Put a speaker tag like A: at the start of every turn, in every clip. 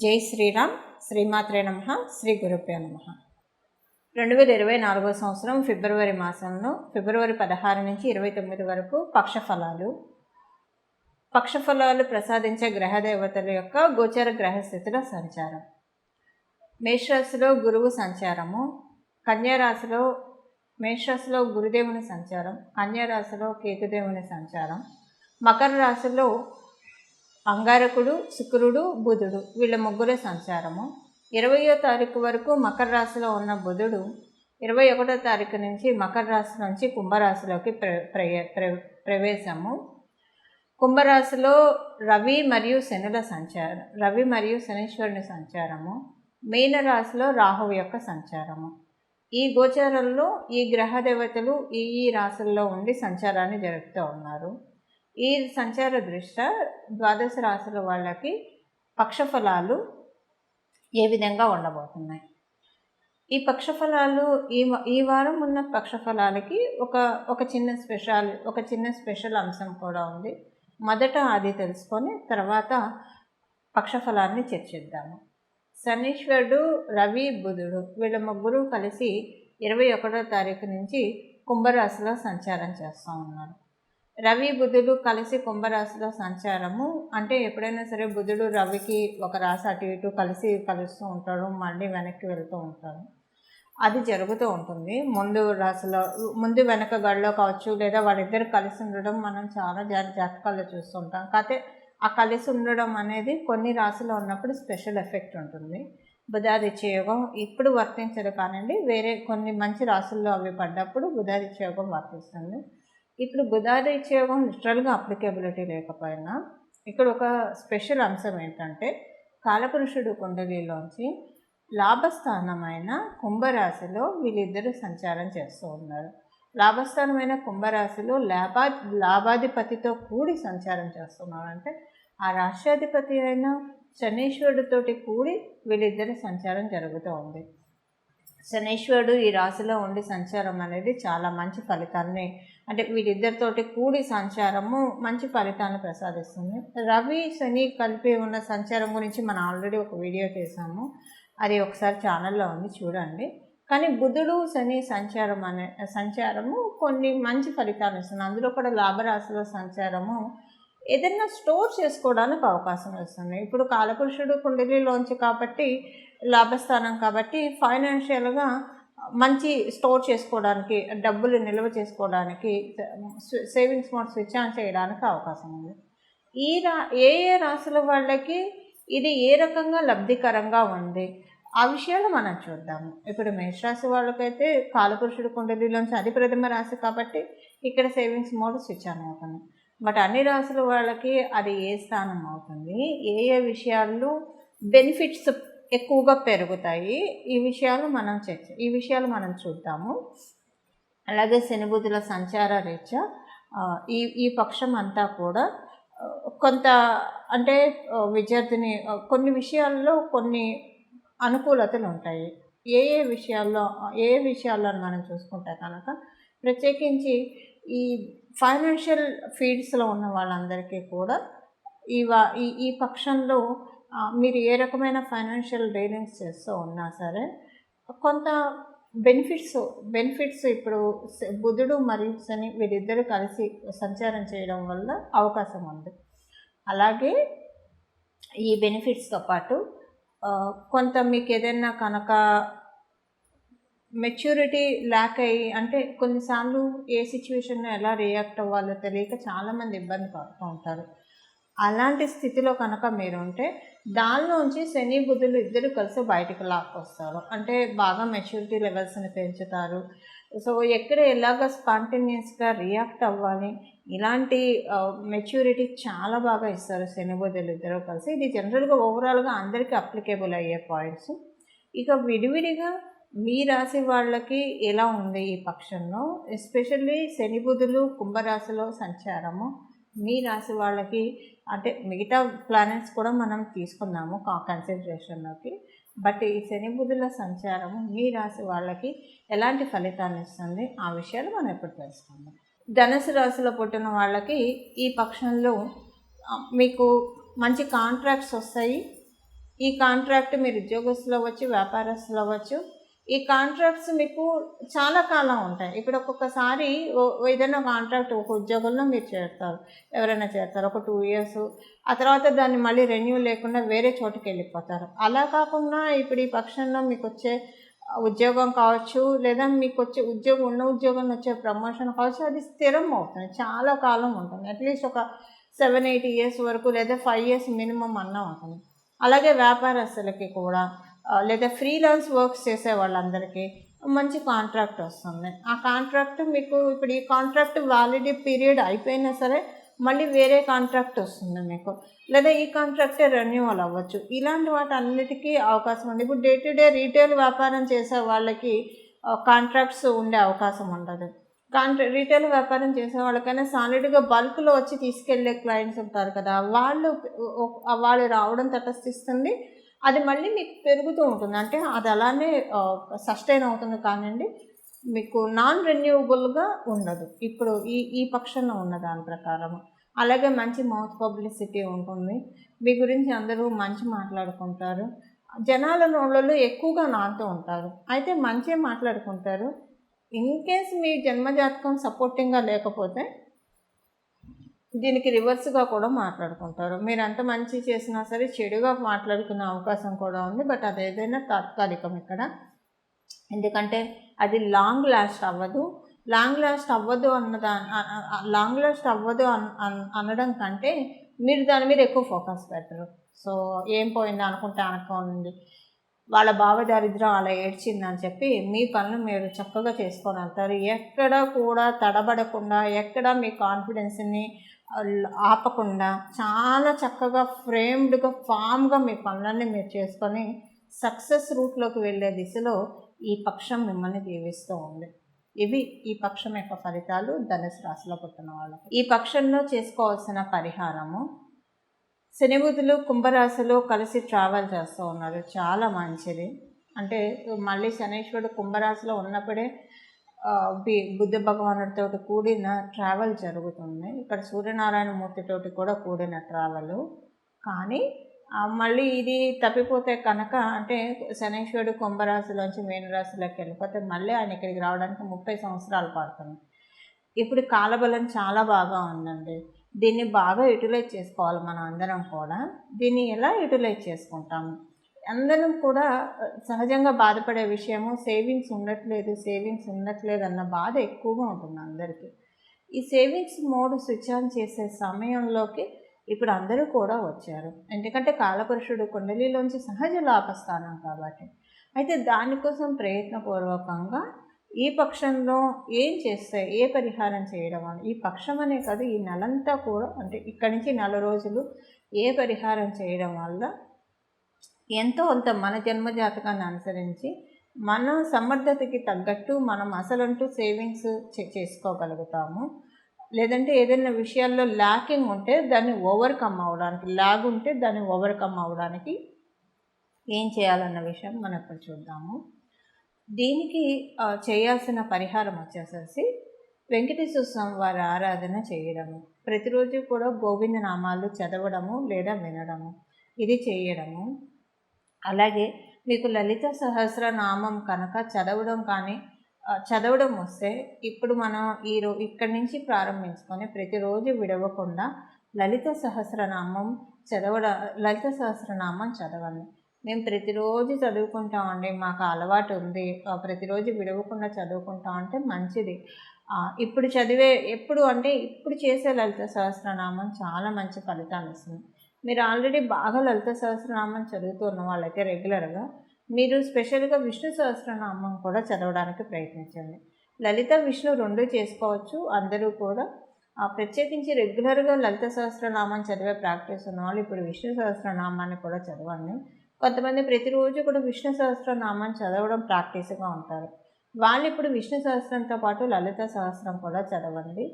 A: జై శ్రీరామ్. శ్రీమాత్రే నమః. శ్రీ గురుభ్యో నమః. 2024 సంవత్సరం ఫిబ్రవరి మాసంలో ఫిబ్రవరి 16 నుంచి 29 వరకు పక్షఫలాలు ప్రసాదించే గ్రహదేవతల యొక్క గోచర గ్రహస్థితుల సంచారం. మేషరాశిలో గురువు సంచారము, కన్యారాశిలో మేషరాశిలో గురుదేవుని సంచారం, కన్యారాశిలో కేతుదేవుని సంచారం, మకర రాశిలో అంగారకుడు, శుక్రుడు, బుధుడు వీళ్ళ ముగ్గురు సంచారము. 20వ తారీఖు వరకు మకర రాశిలో ఉన్న బుధుడు 21వ తారీఖు నుంచి మకర రాశి నుంచి కుంభరాశిలోకి ప్రవేశము. కుంభరాశిలో రవి మరియు శనీశ్వరుని సంచారము. మీనరాశిలో రాహువు యొక్క సంచారము. ఈ గోచారంలో ఈ గ్రహ దేవతలు ఈ రాశుల్లో ఉండి సంచారాన్ని జరుపుతూ ఉన్నారు. ఈ సంచార దృష్ట్యా ద్వాదశ రాశుల వాళ్ళకి పక్షఫలాలు ఏ విధంగా ఉండబోతున్నాయి? ఈ పక్షఫలాలు ఈ వారం ఉన్న పక్షఫలాలకి ఒక చిన్న స్పెషల్ అంశం కూడా ఉంది. మొదట అది తెలుసుకొని తర్వాత పక్షఫలాన్ని చర్చిద్దాము. శనీశ్వరుడు, రవి, బుధుడు వీళ్ళ ముగ్గురు కలిసి 21వ తారీఖు నుంచి కుంభరాశిలో సంచారం చేస్తూ ఉన్నారు. రవి బుధుడు కలిసి కుంభరాశిలో సంచారము అంటే ఎప్పుడైనా సరే బుధుడు రవికి ఒక రాశి అటు ఇటు కలుస్తూ ఉంటాడు, మళ్ళీ వెనక్కి వెళ్తూ ఉంటాడు. అది జరుగుతూ ఉంటుంది. ముందు వెనక గడిలో కావచ్చు, లేదా వాళ్ళిద్దరు కలిసి ఉండడం మనం చాలా జాతకాల్లో చూస్తుంటాం. కాకపోతే ఆ కలిసి ఉండడం అనేది కొన్ని రాశిలో ఉన్నప్పుడు స్పెషల్ ఎఫెక్ట్ ఉంటుంది. బుధాదిత్య యోగం ఇప్పుడు వర్తించదు కానండి, వేరే కొన్ని మంచి రాశుల్లో అవి పడ్డప్పుడు బుధాదిత్య యోగం వర్తిస్తుంది. ఇప్పుడు బుధాదిత్య యోగం లిటరల్గా అప్లికేబిలిటీ లేకపోయినా ఇక్కడ ఒక స్పెషల్ అంశం ఏంటంటే కాలపురుషుడు కుండలిలోంచి లాభస్థానమైన కుంభరాశిలో వీళ్ళిద్దరూ సంచారం చేస్తూ ఉన్నారు. లాభస్థానమైన కుంభరాశిలో లాభాధిపతితో కూడి సంచారం చేస్తున్నారు. అంటే ఆ రాష్ట్రాధిపతి అయిన శనీశ్వరుడితోటి కూడి వీళ్ళిద్దరి సంచారం జరుగుతూ ఉంది. శనీశ్వరుడు ఈ రాశిలో ఉండి సంచారం అనేది చాలా మంచి ఫలితాన్ని, అంటే వీళ్ళిద్దరితోటి కూడి సంచారము మంచి ఫలితాన్ని ప్రసాదిస్తుంది. రవి శని కలిపి ఉన్న సంచారం గురించి మనం ఆల్రెడీ ఒక వీడియో చేసాము, అది ఒకసారి ఛానల్లో ఉంది చూడండి. కానీ బుధుడు శని సంచారము కొన్ని మంచి ఫలితాలు ఇస్తుంది. అందులో కూడా లాభరాశిలో సంచారము ఏదైనా స్టోర్ చేసుకోవడానికి అవకాశం ఇస్తుంది. ఇప్పుడు కాలపురుషుడు కుండలిలోంచి కాబట్టి లాభస్థానం కాబట్టి ఫైనాన్షియల్గా మంచి స్టోర్ చేసుకోవడానికి, డబ్బులు నిల్వ చేసుకోవడానికి, సేవింగ్స్ మోడ్ స్విచ్ ఆన్ చేయడానికి అవకాశం ఉంది. ఏ రాశుల వాళ్ళకి ఇది ఏ రకంగా లబ్ధికరంగా ఉంది ఆ విషయాలు మనం చూద్దాము. ఇప్పుడు మేషరాశి వాళ్ళకైతే కాలపురుషుడు కుండలిలోంచి అది ప్రథమ రాశి కాబట్టి ఇక్కడ సేవింగ్స్ మోడ్ స్విచ్ ఆన్ అవుతుంది. బట్ అన్ని రాశుల వాళ్ళకి అది ఏ స్థానం అవుతుంది, ఏ విషయాల్లో బెనిఫిట్స్ ఎక్కువగా పెరుగుతాయి, ఈ విషయాలు మనం చూద్దాము. అలాగే శని బుధుల సంచార రీత్యా ఈ పక్షం అంతా కూడా కొంత అంటే విద్యార్థిని కొన్ని విషయాల్లో కొన్ని అనుకూలతలు ఉంటాయి. ఏ విషయాల్లో మనం చూసుకుంటే కనుక ప్రత్యేకించి ఈ ఫైనాన్షియల్ ఫీల్డ్స్లో ఉన్న వాళ్ళందరికీ కూడా ఈ పక్షంలో మీరు ఏ రకమైన ఫైనాన్షియల్ డీలింగ్స్ చేస్తూ ఉన్నా సరే కొంత బెనిఫిట్స్ ఇప్పుడు బుధుడు మరియు శని వీరిద్దరూ కలిసి సంచారం చేయడం వల్ల అవకాశం ఉంది. అలాగే ఈ బెనిఫిట్స్తో పాటు కొంత మీకు ఏదైనా కనుక మెచ్యూరిటీ ల్యాక్ అయ్యి, అంటే కొన్నిసార్లు ఏ సిచ్యువేషన్లో ఎలా రియాక్ట్ అవ్వాలో తెలియక చాలామంది ఇబ్బంది పడుతూ ఉంటారు. అలాంటి స్థితిలో కనుక మీరు ఉంటే దానిలోంచి శని బుధులు ఇద్దరు కలిసి బయటకు లాక్కొస్తారు. అంటే బాగా మెచ్యూరిటీ లెవెల్స్ని పెంచుతారు. సో ఎక్కడ ఎలాగ స్పాంటేనియస్గా రియాక్ట్ అవ్వాలి, ఇలాంటి మెచ్యూరిటీ చాలా బాగా ఇస్తారు శని బుధులు ఇద్దరు కలిసి. ఇది జనరల్గా ఓవరాల్గా అందరికీ అప్లికేబుల్ అయ్యే పాయింట్స్. ఇక విడివిడిగా మీ రాశి వాళ్ళకి ఎలా ఉంది ఈ పక్షంలో, ఎస్పెషల్లీ శని బుధులు కుంభరాశిలో సంచారము మీ రాశి వాళ్ళకి, అంటే మిగతా ప్లానెట్స్ కూడా మనం తీసుకున్నాము కన్సిడరేషన్లోకి, బట్ ఈ శని బుధుల సంచారము మీ రాశి వాళ్ళకి ఎలాంటి ఫలితాన్ని ఇస్తుంది ఆ విషయాలు మనం ఎప్పుడు తెలుసుకుందాం. ధనుసు రాశిలో పుట్టిన వాళ్ళకి ఈ పక్షంలో మీకు మంచి కాంట్రాక్ట్స్ వస్తాయి. ఈ కాంట్రాక్ట్ మీరు ఉద్యోగస్తులు అవ్వచ్చు, వ్యాపారస్తులు అవ్వచ్చు. ఈ కాంట్రాక్ట్స్ మీకు చాలా కాలం ఉంటాయి. ఇప్పుడు ఒక్కొక్కసారి ఏదైనా కాంట్రాక్ట్ ఒక ఉద్యోగంలో మీరు చేరుతారు, ఎవరైనా చేరుతారు ఒక 2 ఇయర్స్. ఆ తర్వాత దాన్ని మళ్ళీ రెన్యూ లేకుండా వేరే చోటుకి వెళ్ళిపోతారు. అలా కాకుండా ఇప్పుడు ఈ పక్షంలో మీకు వచ్చే ఉద్యోగం కావచ్చు, లేదా మీకు వచ్చే ఉన్న ఉద్యోగంలో వచ్చే ప్రమోషన్ కావచ్చు, అది స్థిరం అవుతుంది, చాలా కాలం ఉంటుంది. అట్లీస్ట్ ఒక 7-8 ఇయర్స్ వరకు, లేదా 5 ఇయర్స్ మినిమం అన్నా ఉంటుంది. అలాగే వ్యాపారస్తులకి కూడా, లేదా ఫ్రీలాన్స్ వర్క్స్ చేసే వాళ్ళందరికీ మంచి కాంట్రాక్ట్ వస్తుంది. ఆ కాంట్రాక్ట్ మీకు ఇప్పుడు ఈ కాంట్రాక్ట్ వ్యాలిడిటీ పీరియడ్ అయిపోయినా సరే మళ్ళీ వేరే కాంట్రాక్ట్ వస్తుంది మీకు, లేదా ఈ కాంట్రాక్టే రెన్యూవల్ అవ్వచ్చు. ఇలాంటి వాటి అన్నిటికీ అవకాశం ఉంది. ఇప్పుడు డే టు డే రీటైల్ వ్యాపారం చేసే వాళ్ళకి కాంట్రాక్ట్స్ ఉండే అవకాశం ఉండదు. రీటైల్ వ్యాపారం చేసే వాళ్ళకైనా సాలిడ్గా బల్క్లో వచ్చి తీసుకెళ్లే క్లయింట్స్ ఉంటారు కదా, వాళ్ళు రావడం తటస్థిస్తుంది. అది మళ్ళీ మీకు పెరుగుతూ ఉంటుంది, అంటే అది అలానే సస్టైన్ అవుతుంది కానివ్వండి, మీకు నాన్ రెన్యూవబుల్గా ఉండదు ఇప్పుడు ఈ పక్షంలో ఉన్న దాని ప్రకారం. అలాగే మంచి మౌత్ పబ్లిసిటీ ఉంటుంది, మీ గురించి అందరూ మంచి మాట్లాడుకుంటారు, జనాల నోళ్ళలో ఎక్కువగా నాతో ఉంటారు, అయితే మంచి మాట్లాడుకుంటారు. ఇన్ కేస్ మీ జన్మజాతకం సపోర్టింగ్గా లేకపోతే దీనికి రివర్స్గా కూడా మాట్లాడుకుంటారు. మీరు ఎంత మంచి చేసినా సరే చెడుగా మాట్లాడుకునే అవకాశం కూడా ఉంది. బట్ అది ఏదైనా తాత్కాలికం ఇక్కడ, ఎందుకంటే అది లాంగ్ లాస్ట్ అవ్వదు. లాంగ్ లాస్ట్ అవ్వదు అనడం కంటే మీరు దాని మీద ఎక్కువ ఫోకస్ పెట్టరు. సో ఏం పోయిందా అనుకుంటే అనుకోండి, వాళ్ళ భావదారిద్ర్యం అలా ఏడ్చిందని చెప్పి మీ పనులు మీరు చక్కగా చేసుకొని వెళ్తారు. ఎక్కడ కూడా తడబడకుండా, ఎక్కడ మీ కాన్ఫిడెన్స్ని ఆపకుండా చాలా చక్కగా ఫ్రేమ్డ్గా ఫామ్గా మీ పనులన్నీ మీరు చేసుకొని సక్సెస్ రూట్లోకి వెళ్ళే దిశలో ఈ పక్షం మిమ్మల్ని దీవిస్తూ ఉంది. ఇవి ఈ పక్షం యొక్క ఫలితాలు ధనుసు రాశిలో పుట్టిన వాళ్ళకి. ఈ పక్షంలో చేసుకోవాల్సిన పరిహారము, శని బుధులు కుంభరాశిలో కలిసి ట్రావెల్ చేస్తూ ఉన్నారు, చాలా మంచిది. అంటే మళ్ళీ శనీశ్వరుడు కుంభరాశిలో ఉన్నప్పుడే బుద్ధ భగవానుడితో కూడిన ట్రావెల్ జరుగుతుంది. ఇక్కడ సూర్యనారాయణ మూర్తితోటి కూడా కూడిన ట్రావెల్. కానీ మళ్ళీ ఇది తప్పిపోతే కనుక, అంటే శనీశ్వరుడు కుంభరాశిలోంచి మీనరాశిలోకి వెళ్ళిపోతే మళ్ళీ ఆయన ఇక్కడికి రావడానికి 30 సంవత్సరాలు పడుతుంది. ఇప్పుడు కాలబలం చాలా బాగా ఉందండి, దీన్ని బాగా యూటిలైజ్ చేసుకోవాలి మనం అందరం కూడా. దీన్ని ఎలా యూటిలైజ్ చేసుకుంటాము? అందరం కూడా సహజంగా బాధపడే విషయము సేవింగ్స్ ఉండట్లేదు అన్న బాధ ఎక్కువగా ఉంటుంది అందరికీ. ఈ సేవింగ్స్ మోడ్ స్విచ్ ఆన్ చేసే సమయంలోకి ఇప్పుడు అందరూ కూడా వచ్చారు, ఎందుకంటే కాలపురుషుడు కుండలిలోంచి సహజ లాభస్థానం కాబట్టి. అయితే దానికోసం ప్రయత్నపూర్వకంగా ఈ పక్షంలో ఏం చేస్తే, ఏ పరిహారం చేయడం వల్ల, ఈ పక్షం అనే కాదు ఈ నెలంతా కూడా, అంటే ఇక్కడి నుంచి 4 రోజులు ఏ పరిహారం చేయడం వల్ల ఎంతో అంత మన జన్మజాతకాన్ని అనుసరించి మన సమర్థతకి తగ్గట్టు మనం అసలంటూ సేవింగ్స్ చేసుకోగలుగుతాము. లేదంటే ఏదైనా విషయాల్లో ల్యాకింగ్ ఉంటే దాన్ని ఓవర్కమ్ అవ్వడానికి ఏం చేయాలన్న విషయం మనం ఇప్పుడు చూద్దాము. దీనికి చేయాల్సిన పరిహారం వచ్చేసేసి వెంకటేశ్వర స్వామి వారి ఆరాధన చేయడము, ప్రతిరోజు కూడా గోవింద నామాలు చదవడము లేదా వినడము, ఇది చేయడము. అలాగే మీకు లలిత సహస్రనామం కనుక చదవడం వస్తే, ఇప్పుడు మనం ఇక్కడి నుంచి ప్రారంభించుకొని ప్రతిరోజు విడవకుండా లలిత సహస్రనామం చదవండి. మేము ప్రతిరోజు చదువుకుంటామండి, మాకు అలవాటు ఉంది, ప్రతిరోజు విడవకుండా చదువుకుంటామంటే మంచిది. ఇప్పుడు చేసే లలిత సహస్రనామం చాలా మంచి ఫలితాలు ఇస్తుంది. మీరు ఆల్రెడీ బాగా లలిత సహస్రనామం చదువుతున్న వాళ్ళైతే రెగ్యులర్గా మీరు స్పెషల్గా విష్ణు సహస్రనామం కూడా చదవడానికి ప్రయత్నించండి. లలిత విష్ణు 2 చేసుకోవచ్చు అందరూ కూడా. ప్రత్యేకించి రెగ్యులర్గా లలిత సహస్రనామం చదివే ప్రాక్టీస్ ఉన్నవాళ్ళు ఇప్పుడు విష్ణు సహస్రనామాన్ని కూడా చదవండి. కొంతమంది ప్రతిరోజు కూడా విష్ణు సహస్రనామం చదవడం ప్రాక్టీస్గా ఉంటారు, వాళ్ళు ఇప్పుడు విష్ణు సహస్రంతో పాటు లలిత సహస్రం కూడా చదవండి.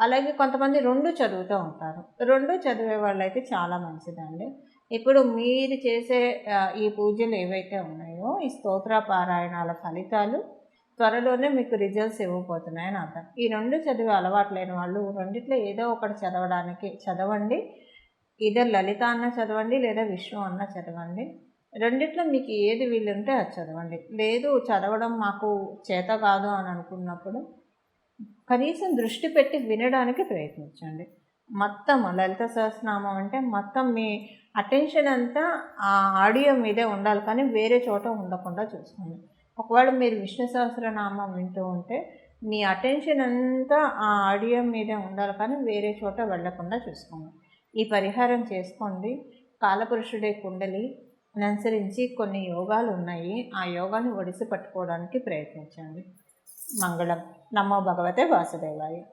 A: అలాగే కొంతమంది 2 చదువుతూ ఉంటారు, 2 చదివే వాళ్ళైతే చాలా మంచిదండి. ఇప్పుడు మీరు చేసే ఈ పూజలు ఏవైతే ఉన్నాయో, ఈ స్తోత్ర పారాయణాల ఫలితాలు త్వరలోనే మీకు రిజల్ట్స్ ఇవ్వబోతున్నాయని అర్థం. ఈ 2 చదివే అలవాటు లేని వాళ్ళు రెండిట్లో ఏదో ఒకటి చదవండి. ఇదర్ లలిత అన్న చదవండి లేదా విష్ణు అన్న చదవండి. రెండిట్లో మీకు ఏది వీలుంటే అది చదవండి. లేదు చదవడం మాకు చేత కాదు అని అనుకున్నప్పుడు కనీసం దృష్టి పెట్టి వినడానికి ప్రయత్నించండి. మొత్తం లలిత సహస్రనామం అంటే మొత్తం మీ అటెన్షన్ అంతా ఆ ఆడియో మీదే ఉండాలి, కానీ వేరే చోట ఉండకుండా చూసుకోండి. ఒకవేళ మీరు విష్ణు సహస్రనామం వింటూ ఉంటే మీ అటెన్షన్ అంతా ఆ ఆడియో మీదే ఉండాలి, కానీ వేరే చోట వెళ్ళకుండా చూసుకోండి. ఈ పరిహారం చేసుకోండి. కాలపురుషుడే కుండలి అనుసరించి కొన్ని యోగాలు ఉన్నాయి, ఆ యోగాన్ని ఒడిసి పట్టుకోవడానికి ప్రయత్నించండి. మంగళం. నమో భగవతే వాసుదేవాయ.